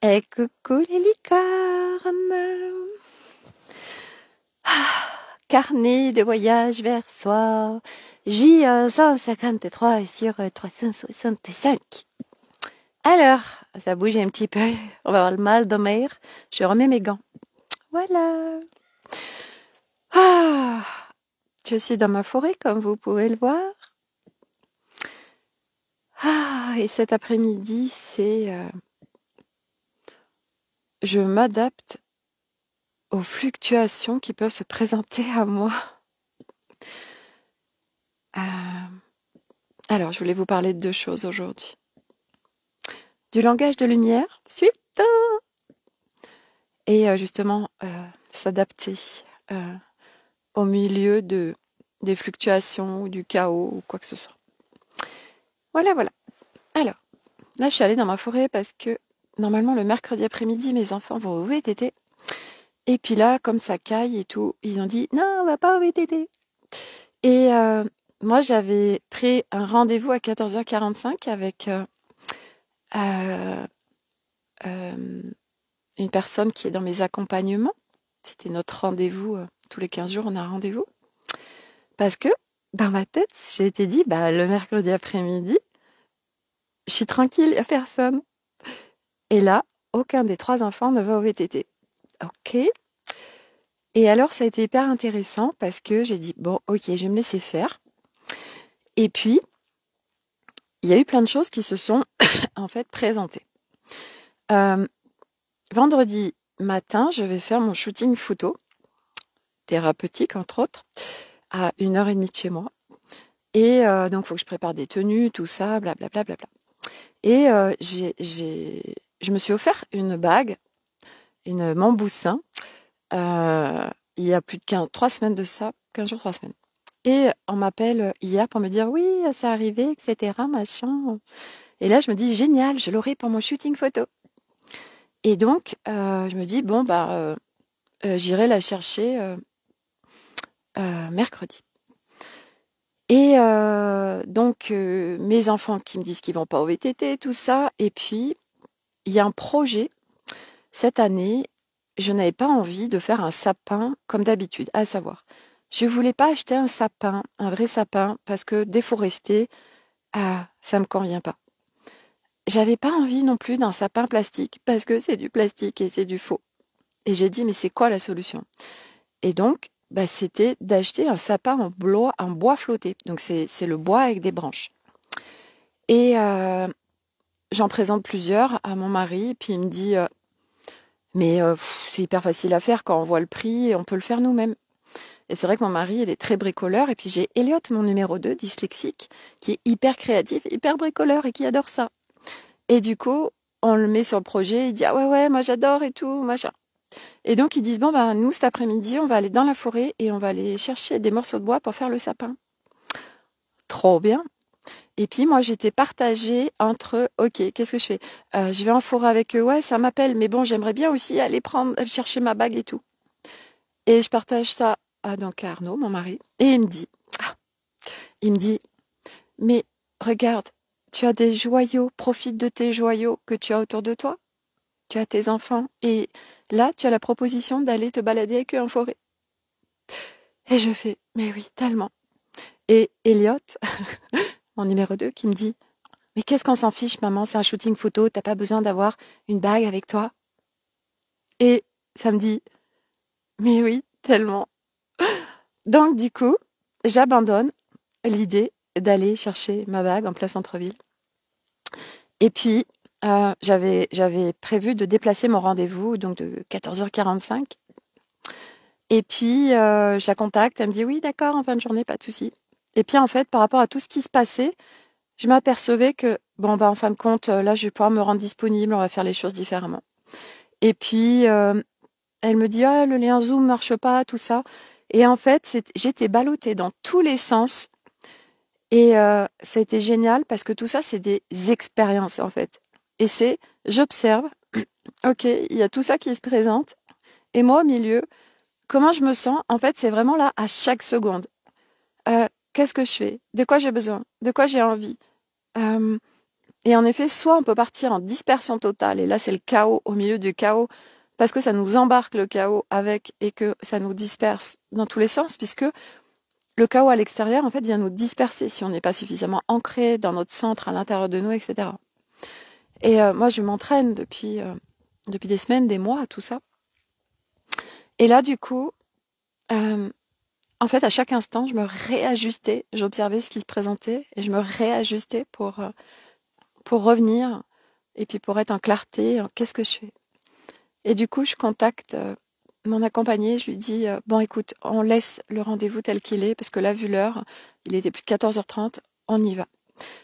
Et coucou les licornes. Carnet de voyage vers soi. J153 et sur 365. Alors, ça bouge un petit peu. On va avoir le mal de mer. Je remets mes gants. Voilà. Ah, je suis dans ma forêt, comme vous pouvez le voir. Et cet après-midi, je m'adapte aux fluctuations qui peuvent se présenter à moi. Alors, je voulais vous parler de deux choses aujourd'hui. Du langage de lumière, suite, et justement s'adapter au milieu des fluctuations ou du chaos ou quoi que ce soit. Voilà. Alors, là, je suis allée dans ma forêt parce que normalement, le mercredi après-midi, mes enfants vont au VTT. Et puis là, comme ça caille et tout, ils ont dit non, on va pas au VTT. Et moi, j'avais pris un rendez-vous à 14h45 avec une personne qui est dans mes accompagnements. C'était notre rendez-vous. Tous les 15 jours, on a un rendez-vous. Parce que dans ma tête, j'ai été dit, le mercredi après-midi, je suis tranquille, il n'y a personne. Et là, aucun des 3 enfants ne va au VTT. Ok. Et alors, ça a été hyper intéressant parce que j'ai dit, bon, ok, je vais me laisser faire. Et puis, il y a eu plein de choses qui se sont en fait présentées. Vendredi matin, je vais faire mon shooting photo, thérapeutique entre autres, à 1h30 de chez moi. Et donc, il faut que je prépare des tenues, tout ça, blablabla. Et je me suis offert une bague, une Montboussin, il y a plus de 3 semaines de ça, 15 jours, 3 semaines. Et on m'appelle hier pour me dire oui, c'est arrivé, etc., machin. Et là, je me dis génial, je l'aurai pour mon shooting photo. Et donc, je me dis bon, j'irai la chercher mercredi. Et donc, mes enfants qui me disent qu'ils vont pas au VTT, tout ça. Et puis, il y a un projet. Cette année, je n'avais pas envie de faire un sapin comme d'habitude, à savoir, je voulais pas acheter un sapin, un vrai sapin, parce que déforester, ça me convient pas. J'avais pas envie non plus d'un sapin plastique, parce que c'est du plastique et c'est du faux. Et j'ai dit, mais c'est quoi la solution? Et donc, c'était d'acheter un sapin en bois flotté. Donc, c'est le bois avec des branches. Et j'en présente plusieurs à mon mari, puis il me dit, mais c'est hyper facile à faire quand on voit le prix et on peut le faire nous-mêmes. Et c'est vrai que mon mari, il est très bricoleur. Et puis j'ai Elliot, mon numéro 2, dyslexique, qui est hyper créatif, hyper bricoleur et qui adore ça. Et du coup, on le met sur le projet. Il dit, ah ouais, moi j'adore et tout, machin. Et donc ils disent, bon, nous cet après-midi, on va aller dans la forêt et on va aller chercher des morceaux de bois pour faire le sapin. Trop bien. Et puis moi, j'étais partagée entre, ok, qu'est-ce que je fais? Je vais en forêt avec eux, ouais, ça m'appelle, mais bon, j'aimerais bien aussi aller chercher ma bague et tout. Et je partage ça donc à Arnaud, mon mari, et il me dit, mais regarde, tu as des joyaux, profite de tes joyaux que tu as autour de toi. Tu as tes enfants, et là, tu as la proposition d'aller te balader avec eux en forêt. Et je fais, mais oui, tellement. Et Elliot, mon numéro 2, qui me dit, mais qu'est-ce qu'on s'en fiche, maman, c'est un shooting photo, t'as pas besoin d'avoir une bague avec toi. Et ça me dit, mais oui, tellement. Donc, du coup, j'abandonne l'idée d'aller chercher ma bague en plein centre-ville. Et puis, j'avais prévu de déplacer mon rendez-vous, donc de 14h45. Et puis, je la contacte, elle me dit, oui, d'accord, en fin de journée, pas de souci. Et puis, en fait, par rapport à tout ce qui se passait, je m'apercevais que, en fin de compte, là, je vais pouvoir me rendre disponible, on va faire les choses différemment. Et puis, elle me dit, ah, le lien Zoom marche pas, tout ça. Et en fait, j'étais ballottée dans tous les sens. Et ça a été génial parce que tout ça, c'est des expériences, en fait. Et j'observe, ok, il y a tout ça qui se présente. Et moi, au milieu, comment je me sens? En fait, c'est vraiment là, à chaque seconde. Qu'est-ce que je fais? De quoi j'ai besoin? De quoi j'ai envie? Et en effet, soit on peut partir en dispersion totale, et là c'est le chaos au milieu du chaos, parce que ça nous embarque le chaos avec et que ça nous disperse dans tous les sens, puisque le chaos à l'extérieur, en fait, vient nous disperser si on n'est pas suffisamment ancré dans notre centre, à l'intérieur de nous, etc. Et moi, je m'entraîne depuis des semaines, des mois, tout ça. Et là, du coup, en fait, à chaque instant, je me réajustais, j'observais ce qui se présentait et je me réajustais pour revenir et puis pour être en clarté, qu'est-ce que je fais? Et du coup, je contacte mon accompagné, je lui dis bon, écoute, on laisse le rendez-vous tel qu'il est parce que là, vu l'heure, il était plus de 14h30, on y va.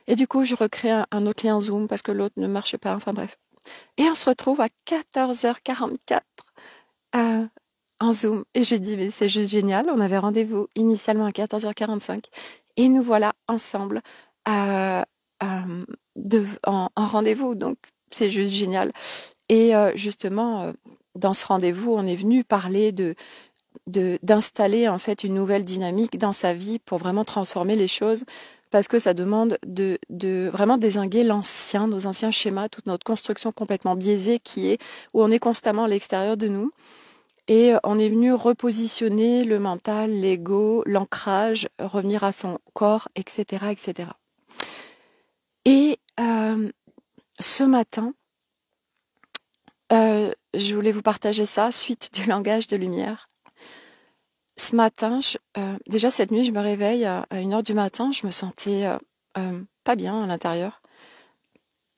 Et du coup, je recrée un autre lien Zoom parce que l'autre ne marche pas, enfin bref. Et on se retrouve à 14h44 en Zoom. Et je dis, mais c'est juste génial. On avait rendez-vous initialement à 14h45. Et nous voilà ensemble euh, en rendez-vous. Donc, c'est juste génial. Et justement, dans ce rendez-vous, on est venu parler d'installer en fait une nouvelle dynamique dans sa vie pour vraiment transformer les choses. Parce que ça demande de vraiment dézinguer nos anciens schémas, toute notre construction complètement biaisée où on est constamment à l'extérieur de nous. Et on est venu repositionner le mental, l'ego, l'ancrage, revenir à son corps, etc., etc. Et ce matin, je voulais vous partager ça, suite du langage de lumière. Ce matin, déjà cette nuit, je me réveille à 1h du matin, je me sentais pas bien à l'intérieur.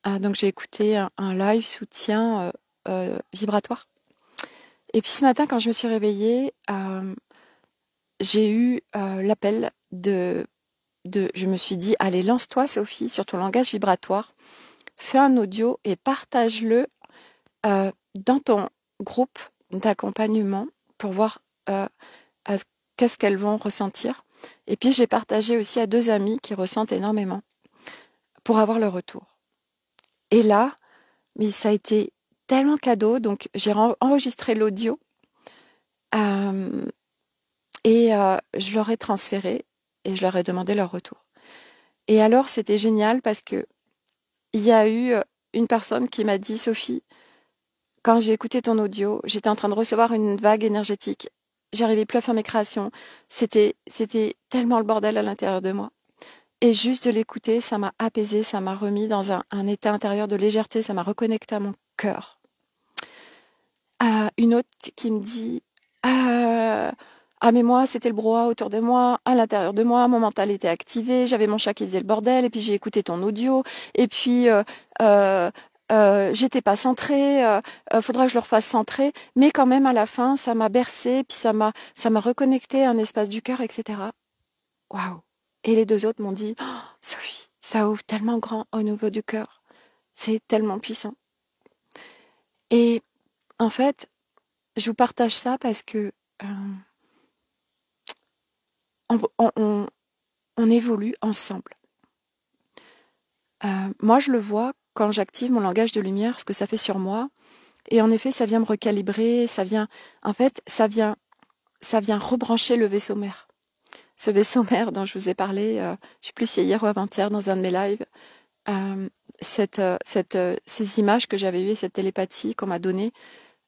Donc j'ai écouté un live soutien vibratoire. Et puis ce matin, quand je me suis réveillée, j'ai eu l'appel je me suis dit, allez, lance-toi, Sophie, sur ton langage vibratoire, fais un audio et partage-le dans ton groupe d'accompagnement pour voir qu'est-ce qu'elles vont ressentir. Et puis, j'ai partagé aussi à 2 amis qui ressentent énormément pour avoir le retour. Et là, mais ça a été tellement cadeau, donc j'ai enregistré l'audio et je leur ai transféré et je leur ai demandé leur retour. Et alors, c'était génial parce que il y a eu une personne qui m'a dit, Sophie, quand j'ai écouté ton audio, j'étais en train de recevoir une vague énergétique. J'arrivais plus à faire mes créations. C'était tellement le bordel à l'intérieur de moi. Et juste de l'écouter, ça m'a apaisé, ça m'a remis dans un état intérieur de légèreté, ça m'a reconnecté à mon cœur. Une autre qui me dit ah mais moi c'était le brouhaha autour de moi, à l'intérieur de moi, mon mental était activé, j'avais mon chat qui faisait le bordel, et puis j'ai écouté ton audio, et puis j'étais pas centrée, faudra que je le refasse centré, mais quand même à la fin ça m'a bercé, puis ça m'a reconnecté à un espace du cœur, etc. Waouh! Et les 2 autres m'ont dit oh, Sophie, ça ouvre tellement grand au niveau du cœur, c'est tellement puissant. Et en fait, je vous partage ça parce que on évolue ensemble. Moi, je le vois quand j'active mon langage de lumière, ce que ça fait sur moi. Et en effet, ça vient me recalibrer, ça vient rebrancher le vaisseau mère. Ce vaisseau mère dont je vous ai parlé, je ne sais plus si c'est hier ou avant-hier dans un de mes lives, ces images que j'avais eues, cette télépathie qu'on m'a donnée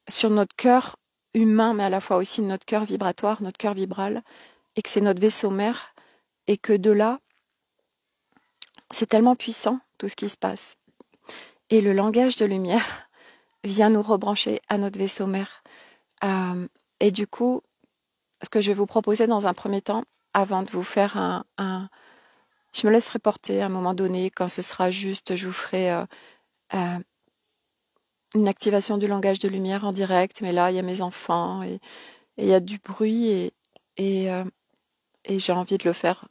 sur notre cœur humain, mais à la fois aussi notre cœur vibratoire, notre cœur vibral, et que c'est notre vaisseau mère, et que de là, c'est tellement puissant tout ce qui se passe. Et le langage de lumière vient nous rebrancher à notre vaisseau mère. Et du coup, ce que je vais vous proposer dans un premier temps, avant de vous faire je me laisserai porter à un moment donné, quand ce sera juste, je vous ferai une activation du langage de lumière en direct, mais là, il y a mes enfants et il y a du bruit et j'ai envie de le faire,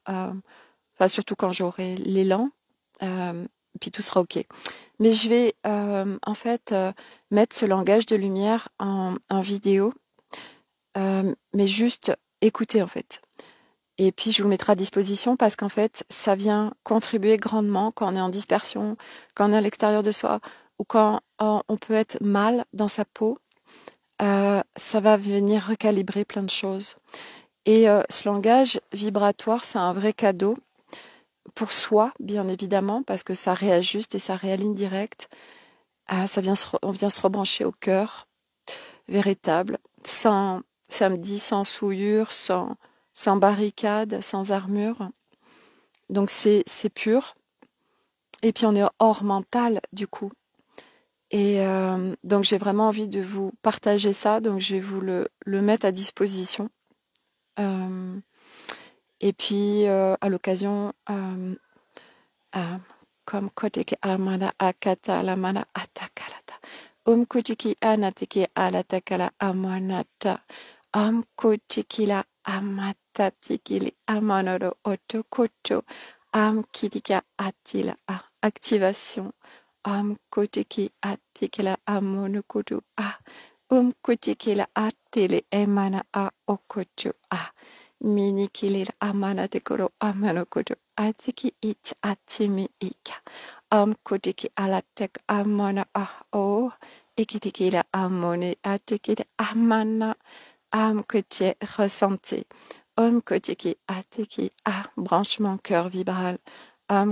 surtout quand j'aurai l'élan, puis tout sera OK. Mais je vais en fait mettre ce langage de lumière en vidéo, mais juste écouter en fait. Et puis je vous le mettrai à disposition parce qu'en fait, ça vient contribuer grandement quand on est en dispersion, quand on est à l'extérieur de soi ou quand on peut être mal dans sa peau. Ça va venir recalibrer plein de choses. Et ce langage vibratoire, c'est un vrai cadeau pour soi, bien évidemment, parce que ça réajuste et ça réaligne direct. On vient se rebrancher au cœur véritable, sans samedi, sans souillure, sans barricade, sans armure. Donc c'est pur. Et puis on est hors mental du coup. Et donc j'ai vraiment envie de vous partager ça, donc je vais vous le mettre à disposition. Et puis à l'occasion, comme kotiki amana akata la mana atakalata. Kutiki anatiki alatakala amanata. Kutiki la amata tikili amanoro otokoto. Kitika atila activation. Kutiki atikila amonokudu kutiki la atile emana okoto minikili amana tekoro amanokoto atiki it atimi ika. Kutiki alatek amana o ikitiki la amone atiki amana que ressenti. Kotiki atiki branchement cœur vibral.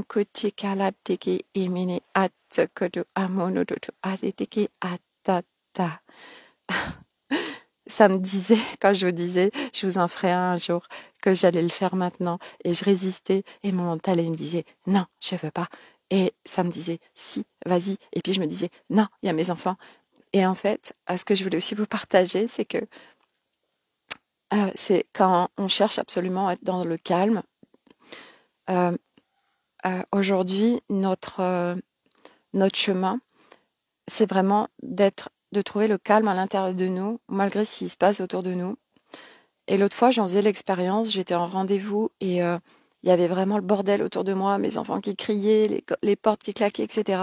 Kotiki alatiki imini atkodo amonodoto atiki atata. Ça me disait, quand je vous disais, je vous en ferai un jour, que j'allais le faire maintenant. Et je résistais. Et mon mental, il me disait, non, je veux pas. Et ça me disait, si, vas-y. Et puis je me disais, non, il y a mes enfants. Et en fait, ce que je voulais aussi vous partager, c'est que c'est quand on cherche absolument à être dans le calme. Aujourd'hui, notre chemin, c'est vraiment de trouver le calme à l'intérieur de nous, malgré ce qui se passe autour de nous. Et l'autre fois, j'en faisais l'expérience, j'étais en rendez-vous et il y avait vraiment le bordel autour de moi, mes enfants qui criaient, les portes qui claquaient, etc.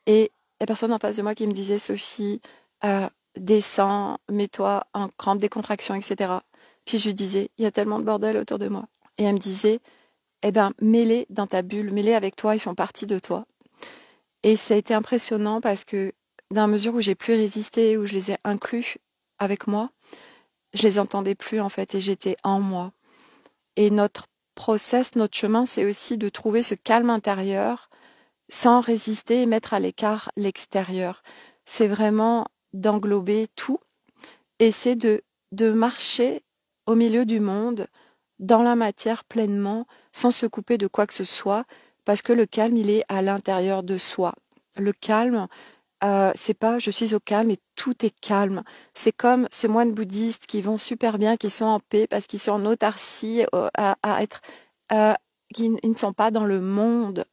Et la personne en face de moi qui me disait, Sophie, descends, mets-toi en grande décontraction, etc. Puis je lui disais, il y a tellement de bordel autour de moi. Et elle me disait, eh ben, mets-les dans ta bulle, mets-les avec toi, ils font partie de toi. Et ça a été impressionnant parce que dans la mesure où j'ai plus résisté, où je les ai inclus avec moi, je les entendais plus en fait et j'étais en moi. Et notre process, notre chemin, c'est aussi de trouver ce calme intérieur sans résister et mettre à l'écart l'extérieur. C'est vraiment d'englober tout et c'est de marcher au milieu du monde, dans la matière pleinement, sans se couper de quoi que ce soit, parce que le calme, il est à l'intérieur de soi. Le calme, c'est pas je suis au calme et tout est calme. C'est comme ces moines bouddhistes qui vont super bien, qui sont en paix parce qu'ils sont en autarcie, à être, ils ne sont pas dans le monde.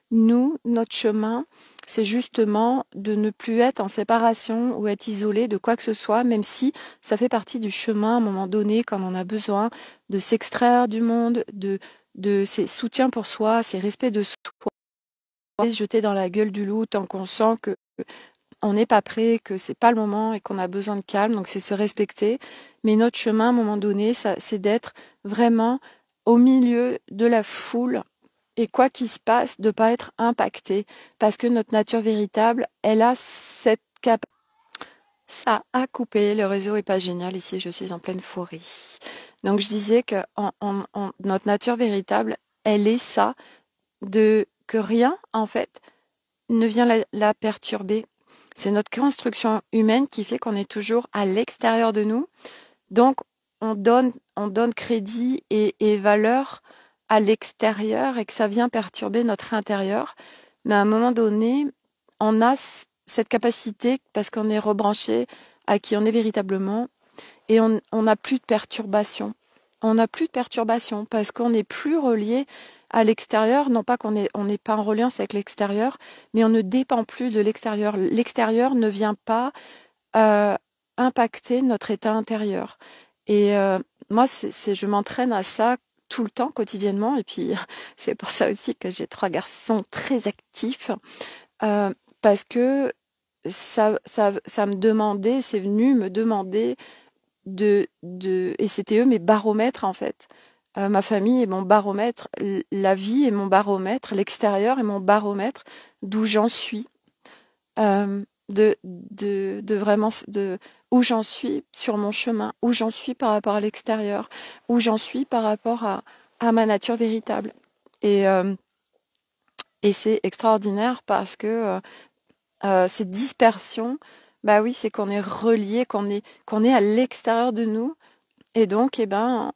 Nous, notre chemin, c'est justement de ne plus être en séparation ou être isolé de quoi que ce soit, même si ça fait partie du chemin à un moment donné, quand on a besoin de s'extraire du monde, de ses soutiens pour soi, ses respects de soi, se jeter dans la gueule du loup tant qu'on sent que on n'est pas prêt, que c'est pas le moment et qu'on a besoin de calme. Donc c'est se respecter. Mais notre chemin, à un moment donné, c'est d'être vraiment au milieu de la foule et quoi qu'il se passe, de pas être impacté. Parce que notre nature véritable, elle a cette capacité. Ça a coupé, le réseau est pas génial. Ici, je suis en pleine forêt. Donc je disais que notre nature véritable, elle est ça, que rien, en fait, ne vient la perturber. C'est notre construction humaine qui fait qu'on est toujours à l'extérieur de nous. Donc, on donne crédit et valeur à l'extérieur et que ça vient perturber notre intérieur. Mais à un moment donné, on a cette capacité, parce qu'on est rebranché à qui on est véritablement, et on n'a plus de perturbation. On n'a plus de perturbation parce qu'on n'est plus relié à l'extérieur. Non pas qu'on n'est pas en reliance avec l'extérieur, mais on ne dépend plus de l'extérieur. L'extérieur ne vient pas impacter notre état intérieur. Et moi, je m'entraîne à ça tout le temps, quotidiennement. Et puis, c'est pour ça aussi que j'ai 3 garçons très actifs. Parce que ça me demandait, c'est venu me demander et c'était eux mes baromètres en fait. Ma famille est mon baromètre, la vie est mon baromètre, l'extérieur est mon baromètre d'où j'en suis, de vraiment où j'en suis sur mon chemin, où j'en suis par rapport à l'extérieur, où j'en suis par rapport à ma nature véritable. Et, euh, et c'est extraordinaire parce que cette dispersion, bah oui, c'est qu'on est relié, qu'on est à l'extérieur de nous. Et donc, eh ben,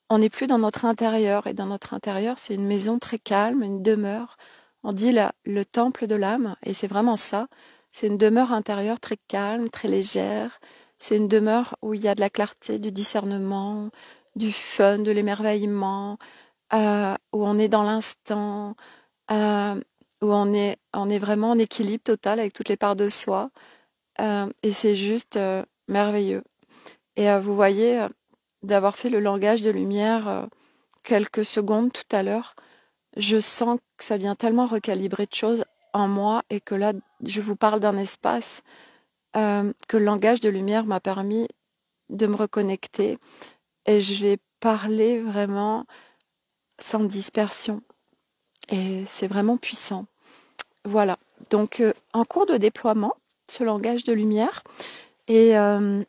on n'est plus dans notre intérieur. Et dans notre intérieur, c'est une maison très calme, une demeure. On dit le temple de l'âme. Et c'est vraiment ça. C'est une demeure intérieure très calme, très légère. C'est une demeure où il y a de la clarté, du discernement, du fun, de l'émerveillement, où on est dans l'instant, euh, où on est vraiment en équilibre total avec toutes les parts de soi. Et c'est juste merveilleux. Et vous voyez, d'avoir fait le langage de lumière quelques secondes tout à l'heure, je sens que ça vient tellement recalibrer de choses en moi et que là, je vous parle d'un espace que le langage de lumière m'a permis de me reconnecter et je vais parler vraiment sans dispersion. Et c'est vraiment puissant. Voilà. Donc, en cours de déploiement, ce langage de lumière. Et, euh,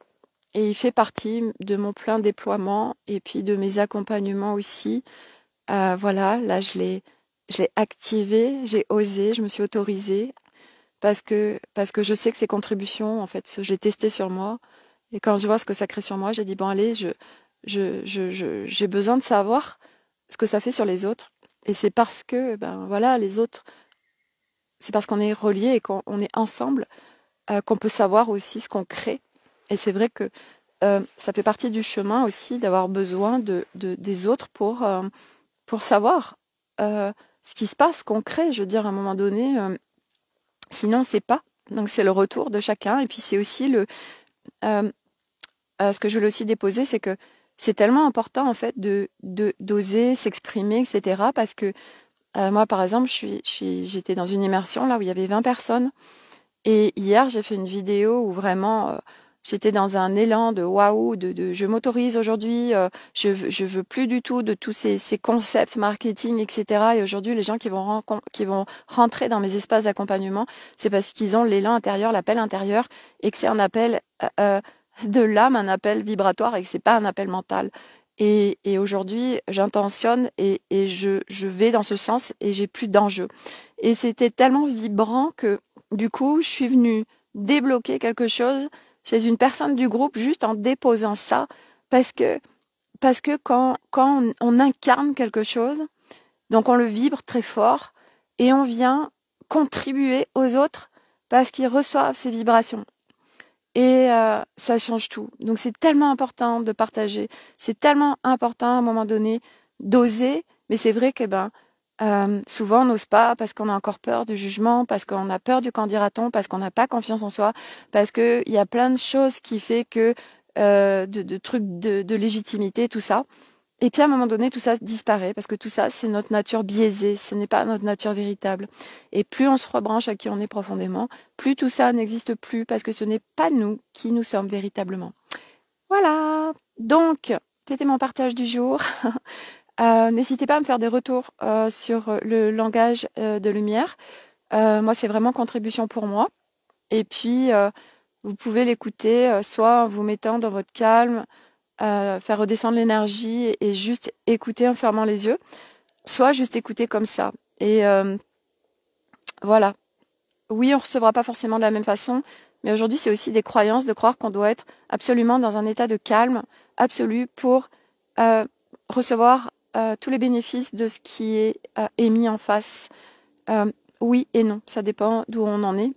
et il fait partie de mon plein déploiement et puis de mes accompagnements aussi. Voilà, là, je l'ai activé, j'ai osé, je me suis autorisée parce que je sais que ces contributions, en fait, je l'ai testé sur moi. Et quand je vois ce que ça crée sur moi, j'ai dit, bon, allez, j'ai besoin de savoir ce que ça fait sur les autres. Et c'est parce que, ben voilà, les autres, c'est parce qu'on est reliés et qu'on est ensemble qu'on peut savoir aussi ce qu'on crée. Et c'est vrai que ça fait partie du chemin aussi d'avoir besoin des autres pour savoir ce qui se passe, ce qu'on crée. Je veux dire, à un moment donné, sinon, c'est pas. Donc, c'est le retour de chacun. Et puis, c'est aussi euh, ce que je voulais aussi déposer, c'est que c'est tellement important, en fait, d'oser s'exprimer, etc. Parce que moi, par exemple, j'étais dans une immersion là où il y avait 20 personnes. Et hier, j'ai fait une vidéo où vraiment j'étais dans un élan de waouh, je m'autorise aujourd'hui, je veux plus du tout de tous ces concepts marketing, etc. Et aujourd'hui, les gens qui vont rentrer dans mes espaces d'accompagnement, c'est parce qu'ils ont l'élan intérieur, l'appel intérieur, et que c'est un appel de l'âme, un appel vibratoire, et que c'est pas un appel mental. Et aujourd'hui, j'intentionne je vais dans ce sens et j'ai plus d'enjeux. Et c'était tellement vibrant que du coup, je suis venue débloquer quelque chose chez une personne du groupe juste en déposant ça, parce que, quand on incarne quelque chose, donc on le vibre très fort et on vient contribuer aux autres parce qu'ils reçoivent ces vibrations. Et ça change tout. Donc c'est tellement important de partager, c'est tellement important à un moment donné d'oser, mais c'est vrai que souvent on n'ose pas parce qu'on a encore peur du jugement, parce qu'on a peur du qu'en dira-t-on, parce qu'on n'a pas confiance en soi, parce qu'il y a plein de choses qui fait que de trucs de légitimité, tout ça. Et puis à un moment donné, tout ça disparaît parce que tout ça, c'est notre nature biaisée, ce n'est pas notre nature véritable. Et plus on se rebranche à qui on est profondément, plus tout ça n'existe plus parce que ce n'est pas nous qui nous sommes véritablement. Voilà, donc c'était mon partage du jour. N'hésitez pas à me faire des retours sur le langage de lumière. Moi, c'est vraiment contribution pour moi. Et puis, vous pouvez l'écouter soit en vous mettant dans votre calme, faire redescendre l'énergie et juste écouter en fermant les yeux, soit juste écouter comme ça. Et voilà. Oui, on ne recevra pas forcément de la même façon, mais aujourd'hui, c'est aussi des croyances de croire qu'on doit être absolument dans un état de calme absolu pour recevoir tous les bénéfices de ce qui est émis en face. Oui et non, ça dépend d'où on en est.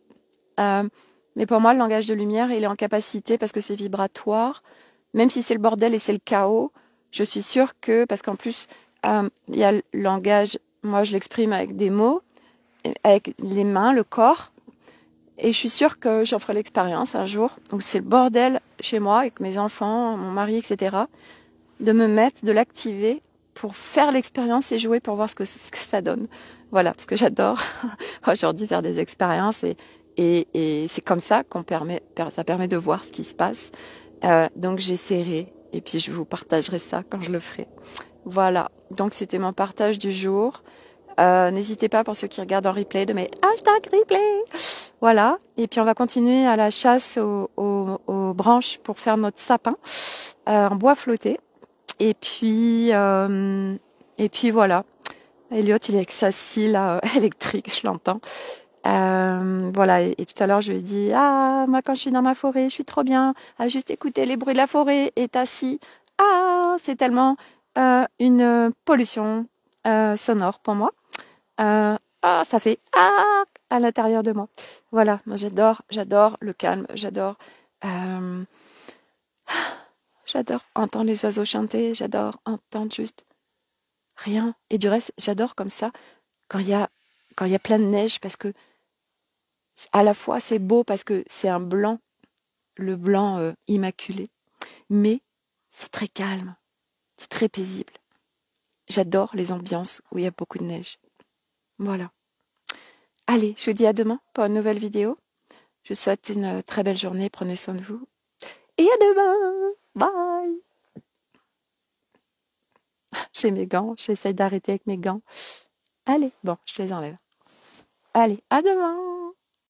Mais pour moi, le langage de lumière, il est en capacité, parce que c'est vibratoire, même si c'est le bordel et c'est le chaos, je suis sûre que, parce qu'en plus, il y a le langage, moi je l'exprime avec des mots, avec les mains, le corps, et je suis sûre que j'en ferai l'expérience un jour, où c'est le bordel chez moi, avec mes enfants, mon mari, etc., de me mettre, de l'activer pour faire l'expérience et jouer pour voir ce que ça donne. Voilà, parce que j'adore aujourd'hui faire des expériences et c'est comme ça ça permet de voir ce qui se passe. Donc j'essaierai et puis je vous partagerai ça quand je le ferai. Voilà, donc c'était mon partage du jour. N'hésitez pas pour ceux qui regardent en replay de mes #replay. Voilà, et puis on va continuer à la chasse aux branches pour faire notre sapin en bois flotté. Et puis Et puis voilà. Elliot, il est avec sa scie là, électrique, je l'entends. Voilà, et tout à l'heure, je lui ai dit, ah, moi, quand je suis dans ma forêt, je suis trop bien à juste écouter les bruits de la forêt et ta scie. Ah, c'est tellement une pollution sonore pour moi. Ça fait à l'intérieur de moi. Voilà, moi j'adore le calme, euh, j'adore entendre les oiseaux chanter, j'adore entendre juste rien. Et du reste, j'adore comme ça quand il y a plein de neige parce que à la fois c'est beau parce que c'est un blanc, le blanc immaculé, mais c'est très calme, c'est très paisible. J'adore les ambiances où il y a beaucoup de neige. Voilà. Allez, je vous dis à demain pour une nouvelle vidéo. Je vous souhaite une très belle journée, prenez soin de vous. Et à demain. Bye. J'ai mes gants, j'essaie d'arrêter avec mes gants. Allez, bon, je les enlève. Allez, à demain.